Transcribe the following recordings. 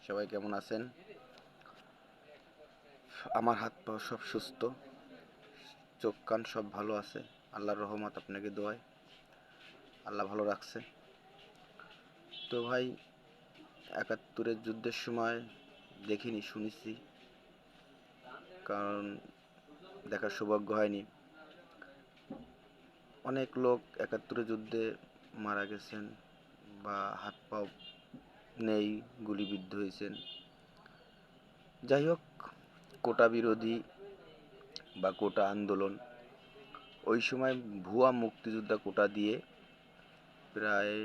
সবাই কেমন আছেন? আমার হাত পা সব সুস্থ, চোখ কান সব ভালো আছে। আল্লাহর রহমত, আপনাকে দোয়ায় আল্লাহ ভালো রাখছে। তো ভাই, ৭১-এর যুদ্ধের সময় দেখিনি, শুনেছি, কারণ দেখার সৌভাগ্য হয়নি। অনেক লোক ৭১-এর যুদ্ধে মারা গেছেন বা হাত পা নেই, গুলিবিদ্ধ হয়েছেন। যাই হোক, কোটা বিরোধী বা কোটা আন্দোলন, ওই সময় ভুয়া মুক্তিযোদ্ধা কোটা দিয়ে প্রায়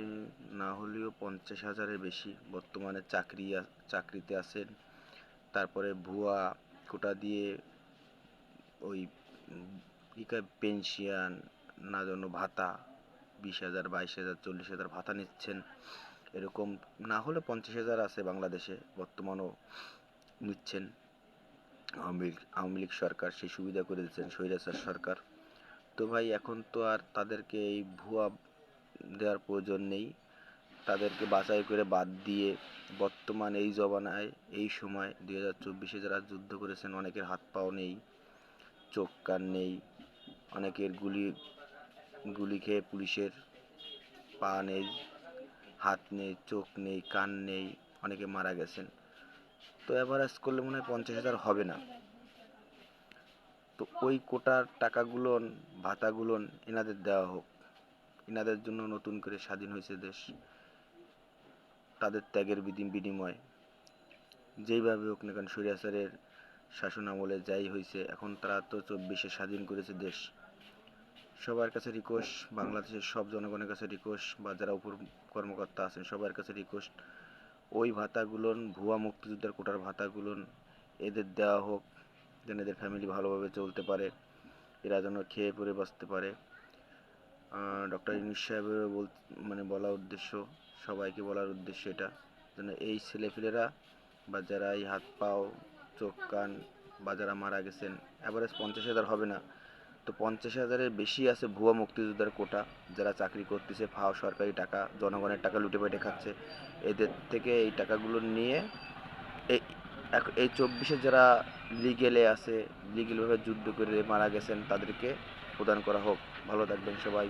না হলেও ৫০,০০০-এর বেশি বর্তমানে চাকরিতে আছেন। তারপরে ভুয়া কোটা দিয়ে ওই কী কয় পেনশন না জন্য ভাতা ২০,০০০, ২২,০০০, ৪০,০০০ ভাতা নিচ্ছেন। এরকম না হলে ৫০,০০০ আছে বাংলাদেশে, বর্তমানও নিচ্ছেন। আওয়ামী লীগ সরকার সেই সুবিধা করে দিচ্ছেন, স্বৈরাচার সরকার। তো ভাই, এখন তো আর তাদেরকে এই ভুয়া দেওয়ার প্রয়োজন নেই। তাদেরকে বাছাই করে বাদ দিয়ে বর্তমান এই জমানায়, এই সময় ২০২৪-এ যারা যুদ্ধ করেছেন, অনেকের হাত পাও নেই, চোখ কান নেই, অনেকের গুলি খেয়ে পুলিশের পা নেই, হাত নেই, চোখ নেই, কান নেই, অনেকে মারা গেছেন। তো এভারেজ করলে মনে হয় ৫০,০০০ হবে না। তো ওই কোটার টাকাগুলো, ভাতাগুলো এনাদের দেওয়া হোক। এনাদের জন্য নতুন করে স্বাধীন হয়েছে দেশ, তাদের ত্যাগের বিনিময়। যেইভাবে হোক না কেন, স্বৈরাচারের শাসন আমলে যাই হয়েছে, এখন তারা তো ২৪-এ স্বাধীন করেছে দেশ। সবার কাছে রিকোয়েস্ট, বাংলাদেশের সব জনগণের কাছে রিকোয়েস্ট, বা যারা উপর কর্মকর্তা আছেন সবার কাছে রিকোয়েস্ট, ওই ভাতাগুলোন, ভুয়া মুক্তিযোদ্ধার কোটার ভাতাগুলোন এদের দেওয়া হোক, যেন এদের ফ্যামিলি ভালোভাবে চলতে পারে, এরা যেন খেয়ে পরে বাঁচতে পারে। ডক্টর ইউনূস সাহেবের বলার উদ্দেশ্য, সবাইকে বলার উদ্দেশ্য এটা, যেন এই ছেলেপিলেরা বা যারা এই হাত পাও, চোখ কান বা যারা মারা গেছেন, অ্যাভারেজ ৫০,০০০ হবে না, তো ৫০,০০০-এর বেশি আছে ভুয়া মুক্তিযোদ্ধার কোটা, যারা চাকরি করতেছে, ফাও সরকারি টাকা, জনগণের টাকা লুটে পেটে খাচ্ছে। এদের থেকে এই টাকাগুলো নিয়ে এই এই ২৪-এ যারা লিগেলভাবে যুদ্ধ করে মারা গেছেন তাদেরকে প্রদান করা হোক। ভালো থাকবেন সবাই।